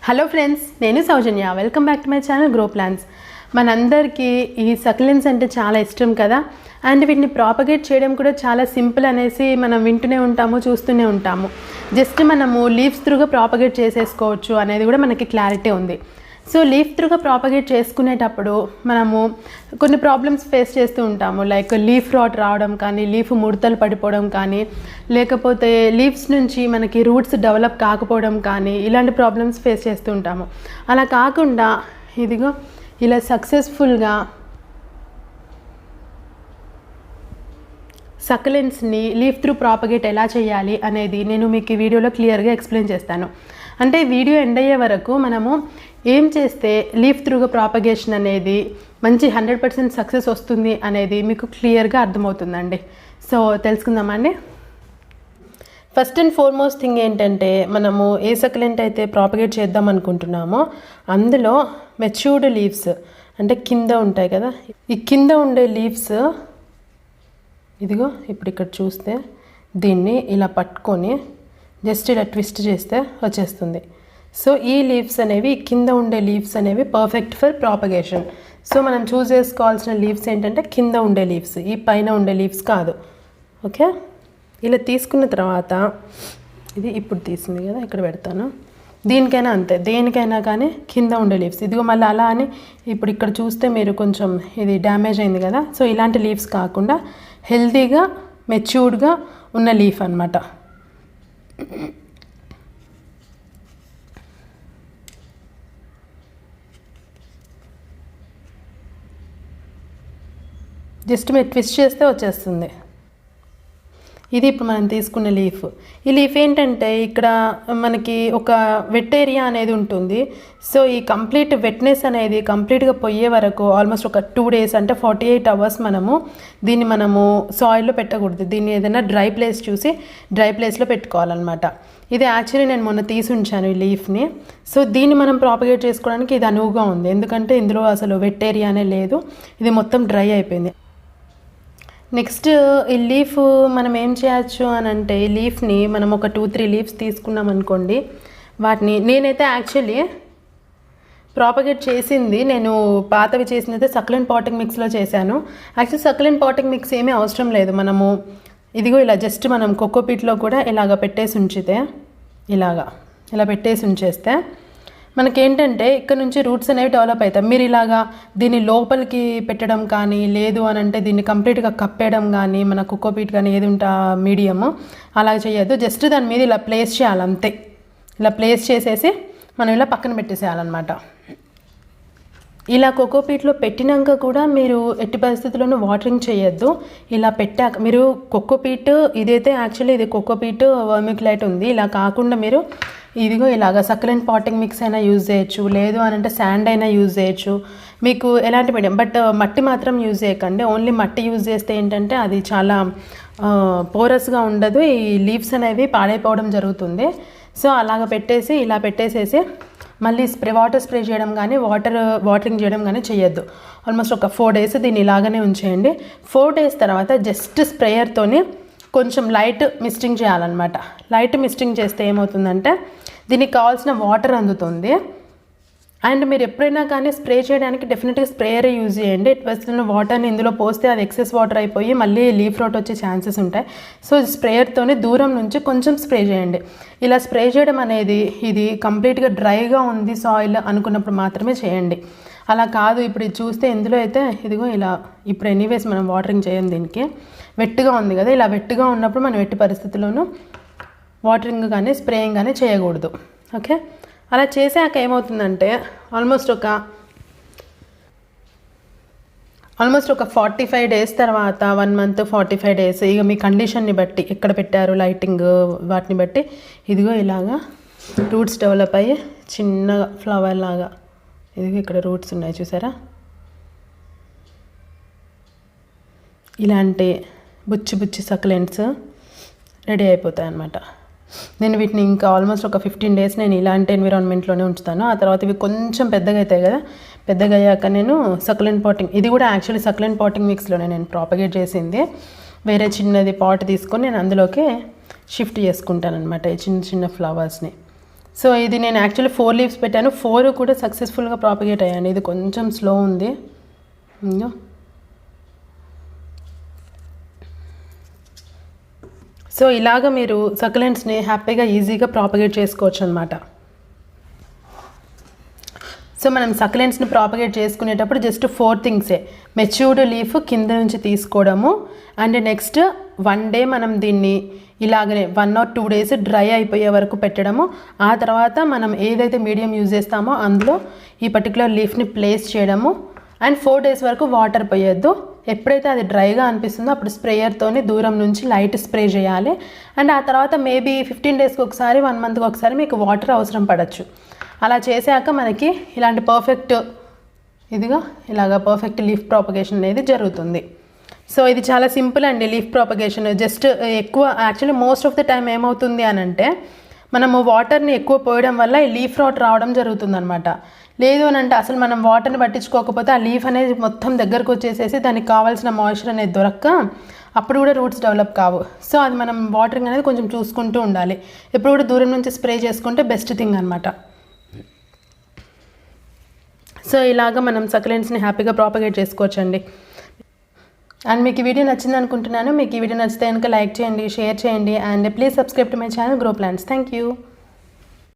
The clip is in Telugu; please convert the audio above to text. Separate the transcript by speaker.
Speaker 1: హలో ఫ్రెండ్స్, నేను Soujanya. Welcome back to my channel grow plans. మనందరికీ ఈ సక్యులెన్స్ అంటే చాలా ఇష్టం కదా. అండ్ వీటిని ప్రాపగేట్ చేయడం కూడా చాలా సింపుల్ అనేసి మనం వింటూనే ఉంటాము, చూస్తూనే ఉంటాము. జస్ట్ మనము లీవ్స్ త్రూగా ప్రాపగేట్ చేసేసుకోవచ్చు అనేది కూడా మనకి క్లారిటీ ఉంది. సో లీఫ్ త్రూగా ప్రాపగేట్ చేసుకునేటప్పుడు మనము కొన్ని ప్రాబ్లమ్స్ ఫేస్ చేస్తూ ఉంటాము. లైక్ లీఫ్ రాట్ రావడం కానీ, లీఫ్ ముడతలు పడిపోవడం కానీ, లేకపోతే లీవ్స్ నుంచి మనకి రూట్స్ డెవలప్ కాకపోవడం కానీ, ఇలాంటి ప్రాబ్లమ్స్ ఫేస్ చేస్తూ ఉంటాము. అలా కాకుండా ఇదిగో ఇలా సక్సెస్ఫుల్గా సక్యులెంట్స్ని లీఫ్ త్రూ ప్రాపగేట్ ఎలా చేయాలి అనేది నేను మీకు ఈ వీడియోలో క్లియర్గా ఎక్స్ప్లెయిన్ చేస్తాను. అంటే వీడియో ఎండ్ అయ్యే వరకు మనము ఏం చేస్తే లీఫ్ త్రూగా ప్రాపగేషన్ అనేది మంచి 100% సక్సెస్ వస్తుంది అనేది మీకు క్లియర్గా అర్థమవుతుందండి. సో తెలుసుకుందామండి. ఫస్ట్ అండ్ ఫార్మోస్ట్ థింగ్ ఏంటంటే, మనము ఏ సక్యులెంట్ అయితే ప్రాపగేట్ చేద్దాం అనుకుంటున్నామో అందులో మెచ్యూర్డ్ లీవ్స్ అంటే కింద ఉంటాయి కదా, ఈ కింద ఉండే లీవ్స్ ఇదిగో ఇప్పుడు ఇక్కడ చూస్తే దీన్ని ఇలా పట్టుకొని జస్ట్ ఇలా ట్విస్ట్ చేస్తే వచ్చేస్తుంది. సో ఈ లీవ్స్ అనేవి, కింద ఉండే లీవ్స్ అనేవి పర్ఫెక్ట్ ఫర్ ప్రాపగేషన్. సో మనం చూస్ చేసుకోవాల్సిన లీవ్స్ ఏంటంటే కింద ఉండే లీవ్స్, ఈ పైన ఉండే లీవ్స్ కాదు. ఓకే, ఇలా తీసుకున్న తర్వాత ఇది ఇప్పుడు తీసింది కదా, ఇక్కడ పెడతాను. దీనికైనా అంతే, దేనికైనా కానీ కింద ఉండే లీవ్స్ ఇదిగో మళ్ళీ అలా అని ఇప్పుడు ఇక్కడ చూస్తే మీరు కొంచెం ఇది డ్యామేజ్ అయింది కదా. సో ఇలాంటి లీవ్స్ కాకుండా హెల్తీగా మెచ్యూర్డ్గా ఉన్న లీఫ్ అన్నమాట. జస్ట్ మీరు ట్విస్ట్ చేస్తే వచ్చేస్తుంది. ఇది ఇప్పుడు మనం తీసుకున్న లీఫ్. ఈ లీఫ్ ఏంటంటే ఇక్కడ మనకి ఒక వెట్ ఏరియా అనేది ఉంటుంది. సో ఈ కంప్లీట్ వెట్నెస్ అనేది కంప్లీట్గా పోయే వరకు ఆల్మోస్ట్ ఒక 2 days అంటే 48 hours మనము సాయిల్లో పెట్టకూడదు. దీన్ని ఏదైనా డ్రై ప్లేస్ చూసి డ్రై ప్లేస్లో పెట్టుకోవాలన్నమాట. ఇది యాక్చువల్లీ నేను మొన్న తీసి ఉంచాను ఈ లీఫ్ని. సో దీన్ని మనం ప్రాపగేట్ చేసుకోవడానికి ఇది అనువుగా ఉంది, ఎందుకంటే ఇందులో అసలు వెట్ ఏరియానే లేదు, ఇది మొత్తం డ్రై అయిపోయింది. నెక్స్ట్ ఈ లీఫ్ మనం ఏం చేయొచ్చు అని అంటే, ఈ లీఫ్ని మనం ఒక 2-3 లీవ్స్ తీసుకున్నాం అనుకోండి, వాటిని నేనైతే యాక్చువల్లీ ప్రాపగేట్ చేసింది, నేను పాతవి చేసినైతే సక్యులెంట్ పాటింగ్ మిక్స్లో చేశాను. యాక్చువల్లీ సక్యులెంట్ పాటింగ్ మిక్స్ ఏమీ అవసరం లేదు. మనము ఇదిగో ఇలా జస్ట్ మనం కోకోపీట్లో కూడా ఇలాగ పెట్టేసి ఉంచితే, ఇలా పెట్టేసి ఉంచేస్తే మనకేంటంటే ఇక్కడ నుంచి రూట్స్ అనేవి డెవలప్ అవుతాయి. మీరు ఇలాగా దీన్ని లోపలికి పెట్టడం కానీ, లేదు అని అంటే దీన్ని కంప్లీట్గా కప్పేయడం కానీ, మన కోకోపీట్ కానీ ఏది ఉంటే మీడియము అలా చేయొద్దు. జస్ట్ దాని మీద ఇలా ప్లేస్ చేయాలి అంతే. ఇలా ప్లేస్ చేసేసి మనం ఇలా పక్కన పెట్టేసేయాలన్నమాట. ఇలా కోకోపీట్లో పెట్టినాక కూడా మీరు ఎట్టి పరిస్థితుల్లోనూ వాటరింగ్ చేయొద్దు. ఇలా పెట్టాక మీరు కోకోపీట్, ఇదైతే యాక్చువల్లీ ఇది కోకోపీట్ వర్మిక్యులైట్ ఉంది. ఇలా కాకుండా మీరు ఇదిగో ఇలాగ సక్యులెంట్ పాటింగ్ మిక్స్ అయినా యూజ్ చేయొచ్చు, లేదు అని అంటే శాండ్ అయినా యూజ్ చేయొచ్చు, మీకు ఎలాంటి మీడియం. బట్ మట్టి మాత్రం యూజ్ చేయకండి. ఓన్లీ మట్టి యూజ్ చేస్తే ఏంటంటే అది చాలా పోరస్గా ఉండదు, ఈ లీవ్స్ అనేవి పాడైపోవడం జరుగుతుంది. సో అలాగ పెట్టేసి ఇలా పెట్టేసేసి మళ్ళీ వాటర్ స్ప్రే చేయడం కానీ, వాటరింగ్ చేయడం కానీ చేయొద్దు. ఆల్మోస్ట్ ఒక 4 days దీన్ని ఇలాగనే ఉంచేయండి. 4 days తర్వాత జస్ట్ స్ప్రేయర్తోని కొంచెం లైట్ మిస్టింగ్ చేయాలన్నమాట. లైట్ మిస్టింగ్ చేస్తే ఏమవుతుందంటే దీనికి కావాల్సిన వాటర్ అందుతుంది. అండ్ మీరు ఎప్పుడైనా కానీ స్ప్రే చేయడానికి డెఫినెట్గా స్ప్రేయరే యూజ్ చేయండి. వస్తున్న వాటర్ని ఇందులో పోస్తే అది ఎక్సెస్ వాటర్ అయిపోయి మళ్ళీ లీఫ్ రాట్ వచ్చే ఛాన్సెస్ ఉంటాయి. సో స్ప్రేయర్తోనే దూరం నుంచి కొంచెం స్ప్రే చేయండి. ఇలా స్ప్రే చేయడం అనేది ఇది కంప్లీట్గా డ్రైగా ఉంది సాయిల్ అనుకున్నప్పుడు మాత్రమే చేయండి. అలా కాదు, ఇప్పుడు ఇది చూస్తే ఇందులో అయితే ఇదిగో ఇలా ఇప్పుడు ఎనీవేస్ మనం వాటరింగ్ చేయం, దీనికి వెట్టుగా ఉంది కదా. ఇలా వెట్టుగా ఉన్నప్పుడు మనం ఎట్టి పరిస్థితుల్లోనూ వాటరింగ్ కానీ స్ప్రేయింగ్ కానీ చేయకూడదు. ఓకే, అలా చేసాక ఏమవుతుందంటే ఆల్మోస్ట్ ఒక 45 days తర్వాత 1 month 45 days ఇక మీ కండిషన్ని బట్టి, ఎక్కడ పెట్టారు లైటింగ్ వాటిని బట్టి ఇదిగో ఇలాగా రూట్స్ డెవలప్ అయ్యి చిన్న ఫ్లవర్ లాగా ఇదిగో ఇక్కడ రూట్స్ ఉన్నాయి చూసారా, ఇలాంటి బుచ్చి సక్యులెంట్స్ రెడీ అయిపోతాయి అన్నమాట. నేను వీటిని ఇంకా ఆల్మోస్ట్ ఒక 15 days నేను ఇలాంటి ఎన్విరాన్మెంట్లోనే ఉంచుతాను. ఆ తర్వాత ఇవి కొంచెం పెద్దగా అవుతాయి కదా, పెద్దగా అయ్యాక నేను సక్యులెంట్ పాటింగ్, ఇది కూడా యాక్చువల్లీ సక్యులెంట్ పాటింగ్ మిక్స్లోనే నేను ప్రాపగేట్ చేసింది. వేరే చిన్నది పాట్ తీసుకొని నేను అందులోకి షిఫ్ట్ చేసుకుంటాను అనమాట ఈ చిన్న చిన్న ఫ్లవర్స్ని. సో ఇది నేను యాక్చువల్లీ 4 లీవ్స్ పెట్టాను, 4 కూడా సక్సెస్ఫుల్గా ప్రాపగేట్ అయ్యాను. ఇది కొంచెం స్లో ఉంది. సో ఇలాగ మీరు సక్యులెంట్స్ని హ్యాపీగా ఈజీగా ప్రాపగేట్ చేసుకోవచ్చు అనమాట. సో మనం సక్యులెంట్స్ని ప్రాపగేట్ చేసుకునేటప్పుడు జస్ట్ 4 థింగ్సే. మెచ్యూర్డ్ లీఫ్ కింద నుంచి తీసుకోవడము, అండ్ నెక్స్ట్ 1 డే మనం దీన్ని ఇలాగనే 1 or 2 days డ్రై అయిపోయే వరకు పెట్టడము. ఆ తర్వాత మనం ఏదైతే మీడియం యూజ్ చేస్తామో అందులో ఈ పర్టికులర్ లీఫ్ని ప్లేస్ చేయడము, అండ్ 4 days వరకు వాటర్ పోయొద్దు. ఎప్పుడైతే అది డ్రైగా అనిపిస్తుందో అప్పుడు స్ప్రేయర్తోని దూరం నుంచి లైట్ స్ప్రే చేయాలి. అండ్ ఆ తర్వాత మేబీ 15 daysకి ఒకసారి 1 monthకి ఒకసారి మీకు వాటర్ అవసరం పడవచ్చు. అలా చేశాక మనకి ఇలాంటి పర్ఫెక్ట్ లీఫ్ ప్రాపగేషన్ అనేది జరుగుతుంది. సో ఇది చాలా సింపుల్ అండి లీఫ్ ప్రాపగేషన్. జస్ట్ ఎక్కువ actually most of the time ఏమవుతుంది అని అంటే మనము వాటర్ని ఎక్కువ పోయడం వల్ల ఈ లీఫ్ రాట్ రావడం జరుగుతుందనమాట. లేదు అని అంటే అసలు మనం వాటర్ని పట్టించుకోకపోతే ఆ లీఫ్ అనేది మొత్తం దగ్గరకు వచ్చేసేసి దానికి కావాల్సిన మాయిశ్చర్ అనేది దొరక్క అప్పుడు కూడా రూట్స్ డెవలప్ కావు. సో అది మనం వాటరింగ్ అనేది కొంచెం చూసుకుంటూ ఉండాలి. ఎప్పుడు కూడా దూరం నుంచి స్ప్రే చేసుకుంటే బెస్ట్ థింగ్ అనమాట. సో ఇలాగ మనం సక్యులెంట్స్ని హ్యాపీగా ప్రాపగేట్ చేసుకోవచ్చండి. అండ్ మీకు ఈ వీడియో నచ్చింది అనుకుంటున్నాను. మీకు ఈ వీడియో నచ్చితే కనుక లైక్ చేయండి, షేర్ చేయండి, and please subscribe to my channel grow plants. Thank you.